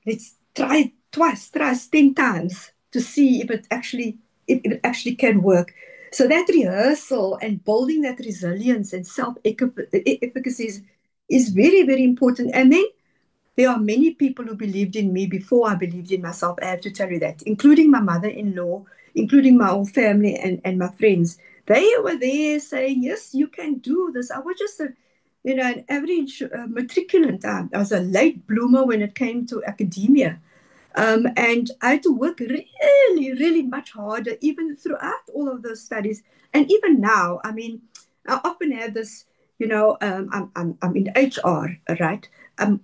Speaker 2: Let's try it twice, thrice, 10 times to see if it actually can work. So that rehearsal and building that resilience and self-efficacy is very, very important. And then there are many people who believed in me before I believed in myself. I have to tell you that, including my mother-in-law, including my whole family and my friends. They were there saying, yes, you can do this. I was just an average matriculant. I was a late bloomer when it came to academia. And I had to work really, really much harder, even throughout all of those studies. And even now, I mean, I often have this, I'm in HR, right?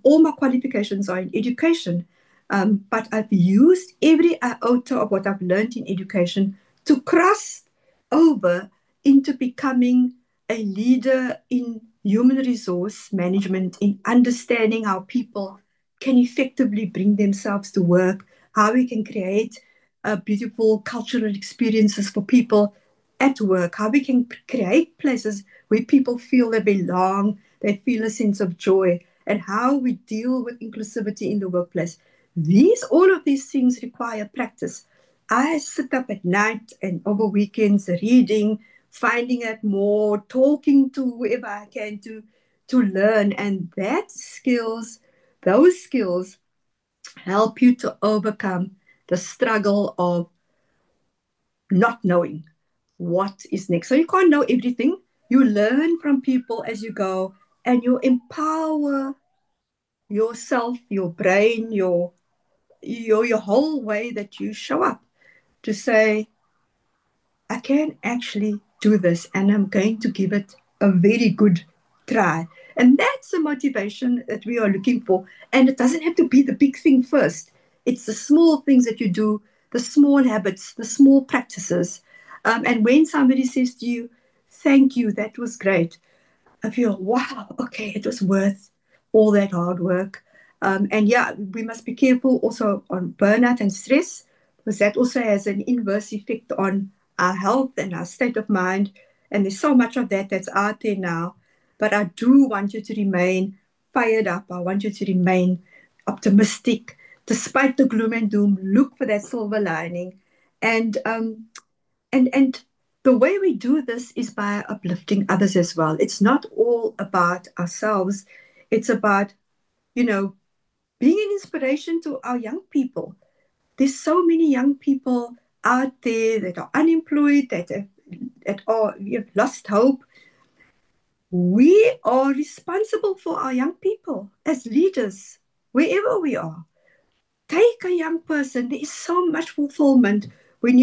Speaker 2: All my qualifications are in education. But I've used every iota of what I've learned in education to cross over into becoming a leader in human resource management, in understanding how people can effectively bring themselves to work, how we can create beautiful cultural experiences for people at work, how we can create places where people feel they belong, they feel a sense of joy, and how we deal with inclusivity in the workplace. All of these things require practice. I sit up at night and over weekends reading, finding out more, talking to whoever I can to learn. And those skills help you to overcome the struggle of not knowing what is next. So you can't know everything. You learn from people as you go, and you empower yourself, your brain, your whole way that you show up to say, I can actually do this, and I'm going to give it a very good try. And that's the motivation that we are looking for. And it doesn't have to be the big thing first. It's the small things that you do, the small habits, the small practices. And when somebody says to you, thank you, that was great, I feel, wow, okay, it was worth all that hard work. And yeah, we must be careful also on burnout and stress, because that also has an inverse effect on our health and our state of mind. And there's so much of that that's out there now. But I do want you to remain fired up. I want you to remain optimistic. Despite the gloom and doom, look for that silver lining. And and the way we do this is by uplifting others as well. It's not all about ourselves. It's about, you know, being an inspiration to our young people. There's so many young people out there that are unemployed, that have lost hope. We are responsible for our young people as leaders, wherever we are. Take a young person. There is so much fulfillment when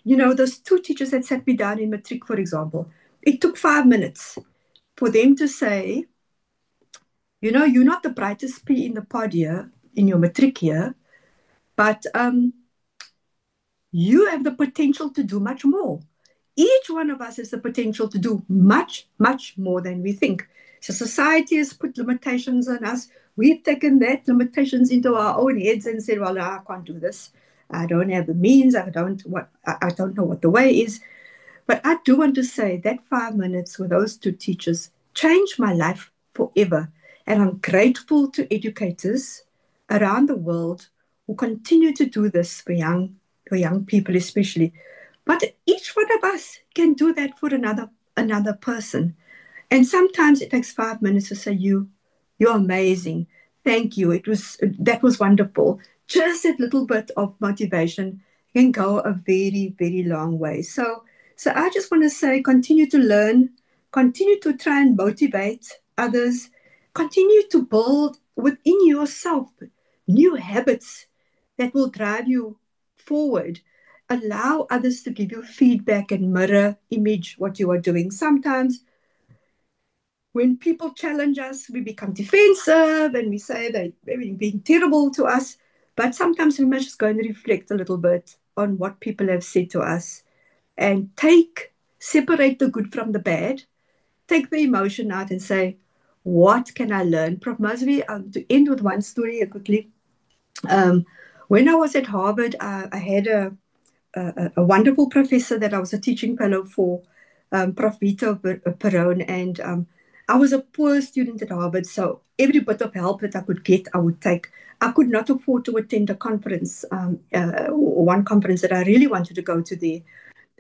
Speaker 2: those two teachers that sat me down in matric, for example. It took 5 minutes for them to say, you're not the brightest pea in the pod here, in your matric here, but you have the potential to do much more. Each one of us has the potential to do much, much more than we think. So society has put limitations on us. We've taken that limitations into our own heads and said, well, no, I can't do this. I don't have the means. I don't know what the way is. But I do want to say that 5 minutes with those two teachers changed my life forever. And I'm grateful to educators around the world who continue to do this for young people especially. But each one of us can do that for another person. And sometimes it takes 5 minutes to say, you're amazing. Thank you. That was wonderful. Just that little bit of motivation can go a very, very long way. So I just want to say, continue to learn, continue to try and motivate others, continue to build within yourself new habits that will drive you forward. Allow others to give you feedback and mirror image what you are doing. Sometimes when people challenge us, we become defensive and we say they're being terrible to us. But sometimes we must just go and reflect a little bit on what people have said to us and separate the good from the bad, take the emotion out and say, what can I learn? Prof. Masvi, to end with one story quickly. When I was at Harvard, I had a wonderful professor that I was a teaching fellow for, Prof. Vito Perone, and I was a poor student at Harvard, so every bit of help that I could get, I would take. I could not afford to attend a conference, one conference that I really wanted to go to there,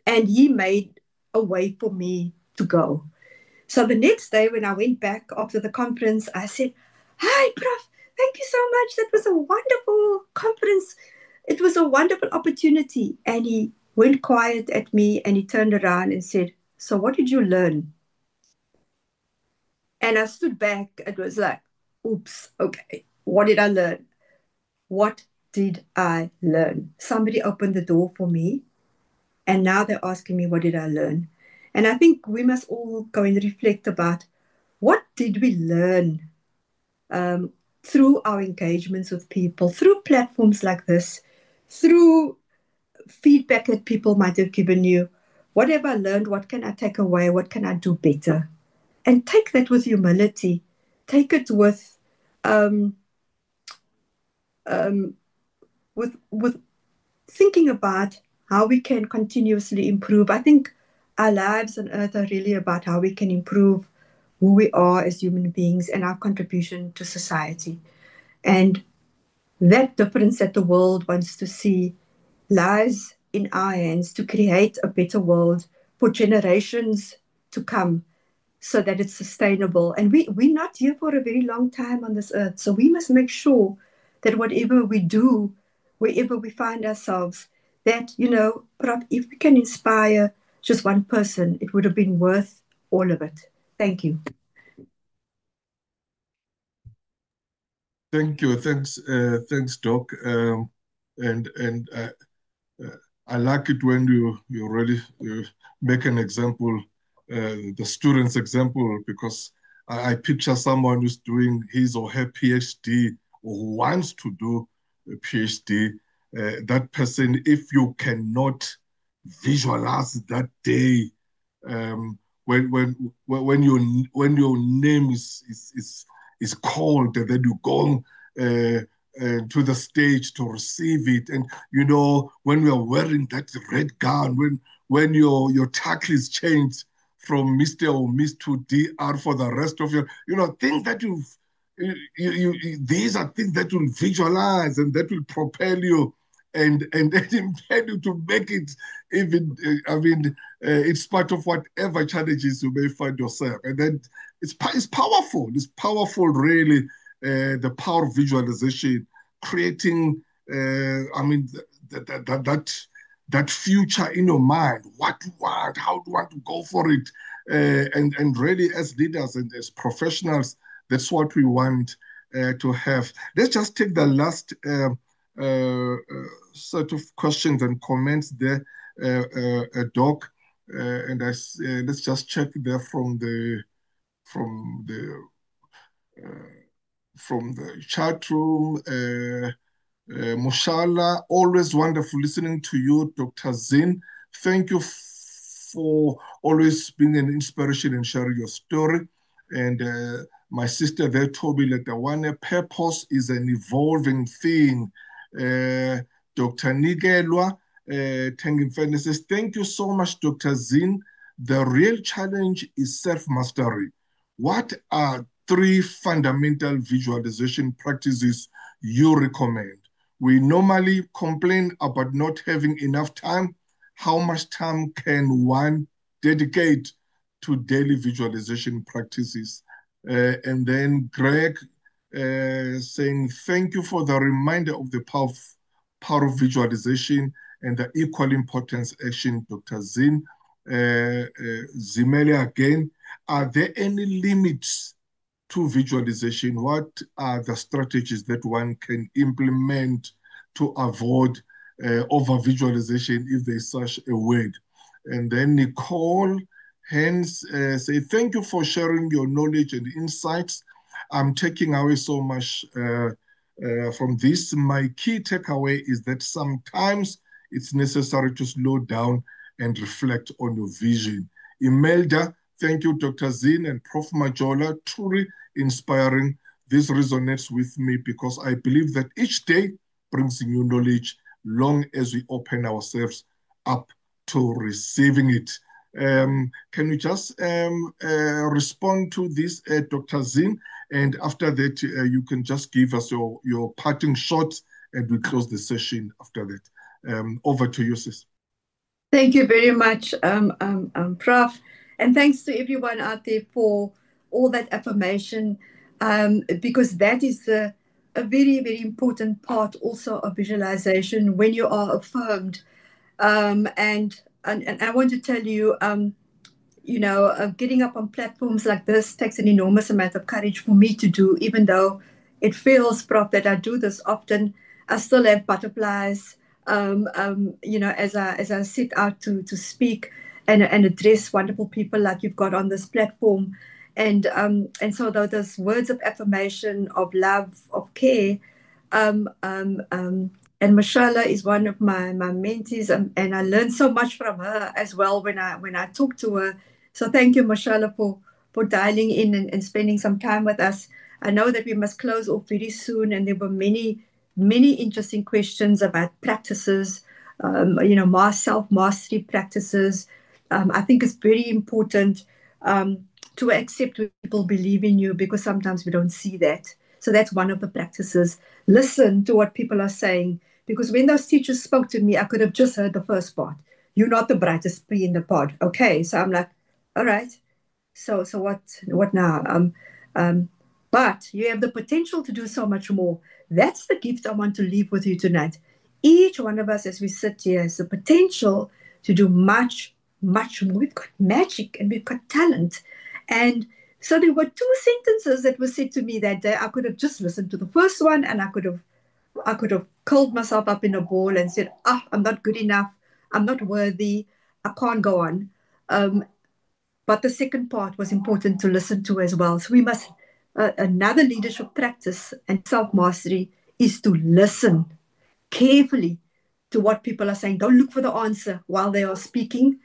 Speaker 2: and he made a way for me to go. So the next day, when I went back after the conference, I said, "Hi, Prof. Thank you so much. That was a wonderful conference. It was a wonderful opportunity." And he went quiet at me and he turned around and said, "So what did you learn?" And I stood back. It was like, oops, okay. What did I learn? What did I learn? Somebody opened the door for me. And now they're asking me, what did I learn? And I think we must all go and reflect about what did we learn through our engagements with people, through platforms like this, through feedback that people might have given you. What have I learned? What can I take away? What can I do better? And take that with humility. Take it um, with thinking about how we can continuously improve. I think our lives on earth are really about how we can improve who we are as human beings and our contribution to society. And that difference that the world wants to see lies in our hands to create a better world for generations to come so that it's sustainable. And we're not here for a very long time on this earth. So we must make sure that whatever we do, wherever we find ourselves, that, perhaps if we can inspire just one person, it would have been worth all of it. Thank you.
Speaker 1: Thank you. Thanks, Doc. And I like it when you really make an example, the student's example, because I picture someone who's doing his or her PhD or who wants to do a PhD. That person, if you cannot visualize that day, um, when your name is called, and then you go to the stage to receive it, and when we are wearing that red gown, when your title is changed from Mr. or Miss to DR for the rest of your, things that these are things that will visualize and that will propel you and then impel you to make it even, it's part of whatever challenges you may find yourself. And then it's powerful. It's powerful, really, the power of visualization, creating, that future in your mind. What do you want? How do you want to go for it? And really, as leaders and as professionals, that's what we want to have. Let's just take the last set of questions and comments there, Doc. And let's just check there from the chat room. Mushala, always wonderful listening to you, Dr. Zin. Thank you for always being an inspiration and sharing your story. And my sister there told me that the one purpose is an evolving thing. Dr. Nigelwa Tengimfene says, thank you so much, Dr. Zin. The real challenge is self-mastery. What are 3 fundamental visualization practices you recommend? We normally complain about not having enough time. How much time can one dedicate to daily visualization practices? And then Greg saying, thank you for the reminder of the power of visualization and the equal importance action, Dr. Zin. Zimele again, are there any limits to visualization? What are the strategies that one can implement to avoid over-visualization, if there's such a word? And then Nicole Hens say, thank you for sharing your knowledge and insights. I'm taking away so much from this. My key takeaway is that sometimes it's necessary to slow down and reflect on your vision. Imelda, thank you, Dr. Zin and Prof. Majola, truly inspiring. This resonates with me because I believe that each day brings new knowledge long as we open ourselves up to receiving it. Can you just respond to this, Dr. Zin? And after that, you can just give us your parting shots and we close the session after that. Over to you, sis.
Speaker 2: Thank you very much, Prof. And thanks to everyone out there for all that affirmation, because that is a very, very important part also of visualization when you are affirmed. And I want to tell you, getting up on platforms like this takes an enormous amount of courage for me to do, even though it feels, Prof, that I do this often. I still have butterflies, as I sit out to speak and address wonderful people like you've got on this platform. And so those words of affirmation, of love, of care, and Mashallah is one of my mentees, and I learned so much from her as well when I talk to her. So thank you, Mashallah, for dialing in and spending some time with us. I know that we must close off very soon, and there were many interesting questions about practices, self-mastery practices. I think it's very important to accept when people believe in you, because sometimes we don't see that. So that's one of the practices. Listen to what people are saying, because when those teachers spoke to me, I could have just heard the first part. You're not the brightest pea in the pod. Okay, so I'm like, all right. So what now? but you have the potential to do so much more. That's the gift I want to leave with you tonight. Each one of us, as we sit here, has the potential to do much, much more. We've got magic and we've got talent. And so there were two sentences that were said to me that day. I could have just listened to the first one and I could have curled myself up in a ball and said, I'm not good enough. I'm not worthy. I can't go on. Um, but the second part was important to listen to as well. So we must, another leadership practice and self mastery is to listen carefully to what people are saying. Don't look for the answer while they are speaking.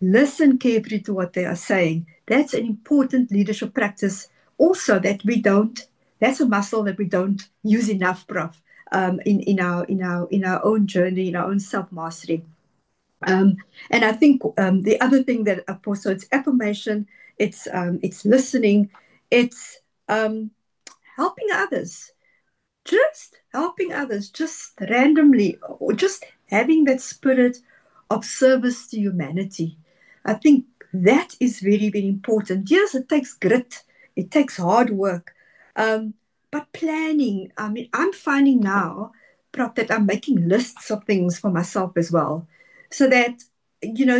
Speaker 2: Listen carefully to what they are saying. That's an important leadership practice. Also, that's a muscle that we don't use enough, Prof. In our own journey, in our own self mastery. And I think the other thing that, of course, so it's affirmation, it's listening, it's helping others, just helping others, just randomly, or just having that spirit of service to humanity. I think that is very, very important. Yes, it takes grit, it takes hard work, but planning. I mean, I'm finding now, Prof, that I'm making lists of things for myself as well, so that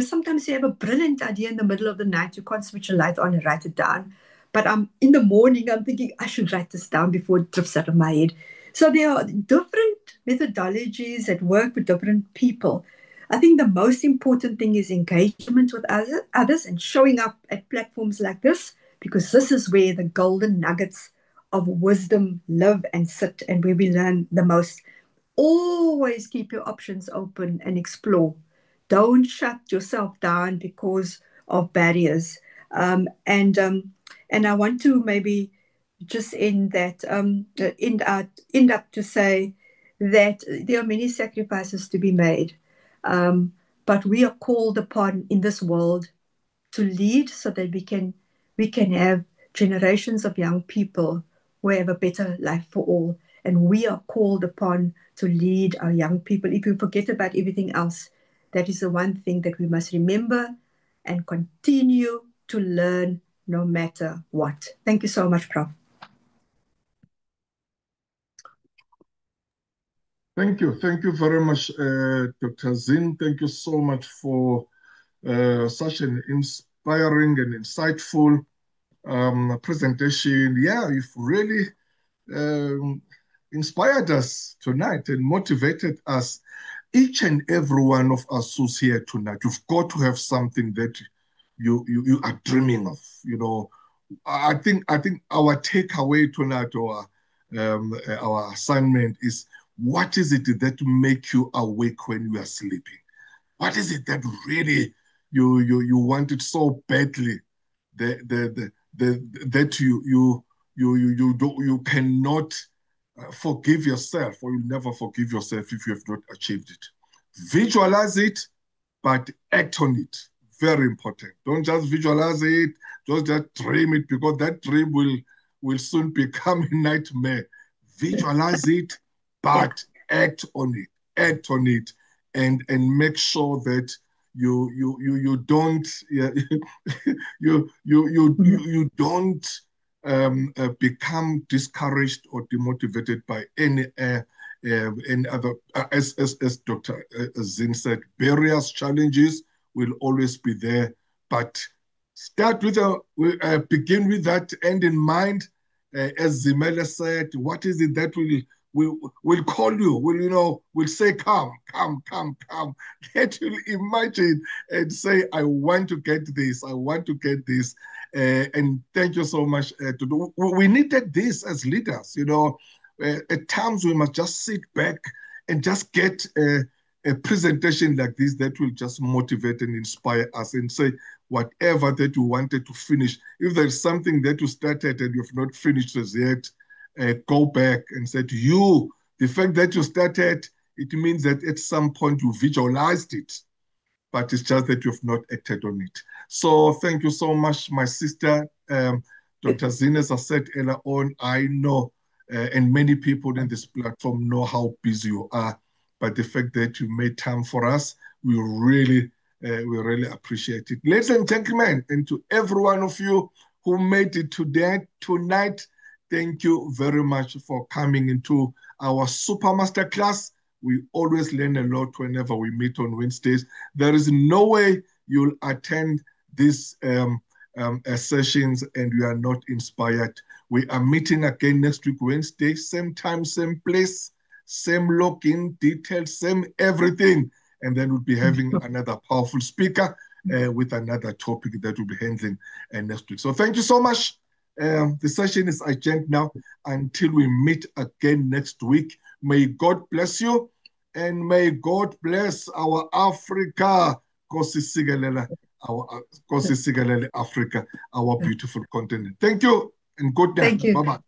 Speaker 2: sometimes you have a brilliant idea in the middle of the night, you can't switch a light on and write it down. But I'm in the morning, I'm thinking I should write this down before it drifts out of my head. So there are different methodologies that work with different people. I think the most important thing is engagement with others and showing up at platforms like this, because this is where the golden nuggets of wisdom live and sit and where we learn the most. Always keep your options open and explore. Don't shut yourself down because of barriers. And I want to maybe just end up to say that there are many sacrifices to be made, but we are called upon in this world to lead so that we can have generations of young people who have a better life for all. And we are called upon to lead our young people. If we forget about everything else, that is the one thing that we must remember and continue to learn no matter what. Thank you so much, Prof.
Speaker 1: Thank you. Thank you very much, Dr. Zinn. Thank you so much for such an inspiring and insightful presentation. Yeah, you've really um, inspired us tonight and motivated us. Each and every one of us who's here tonight, you've got to have something that you are dreaming of. I think our takeaway tonight, or our assignment is: what is it that make you awake when you are sleeping? What is it that really you want it so badly that you cannot forgive yourself, or you'll never forgive yourself if you have not achieved it. Visualize it, but act on it. Very important. Don't just visualize it, just dream it, because that dream will soon become a nightmare. Visualize it,
Speaker 2: Yeah.
Speaker 1: but act on it. Act on it, and make sure that you don't yeah, you don't become discouraged or demotivated by any other, as Dr. Zinn said, barriers, challenges will always be there, but start begin with that end in mind. As Zimele said, what is it that will call you? Will say, come, come, come, come. That will imagine and say, I want to get this. I want to get this. And thank you so much. We needed this as leaders. At times we must just sit back and just get a presentation like this that will just motivate and inspire us and say, whatever that you wanted to finish. If there's something that you started and you've not finished as yet, go back and say to you, the fact that you started, it means that at some point you visualized it, but it's just that you've not acted on it. So thank you so much, my sister. Dr. Zinn, as I said earlier on, I know, and many people in this platform know how busy you are, but the fact that you made time for us, we really appreciate it. Ladies and gentlemen, and to every one of you who made it tonight, thank you very much for coming into our Super Master class. We always learn a lot whenever we meet on Wednesdays. There is no way you'll attend these sessions and you are not inspired. We are meeting again next week, Wednesday, same time, same place, same login details, same everything. And then we'll be having another powerful speaker with another topic that we'll be handling next week. So thank you so much. The session is adjourned now until we meet again next week. May God bless you and may God bless our Africa. Nkosi sikelele Africa, our beautiful continent. Thank you and good night.
Speaker 2: Thank you.
Speaker 1: Bye-bye.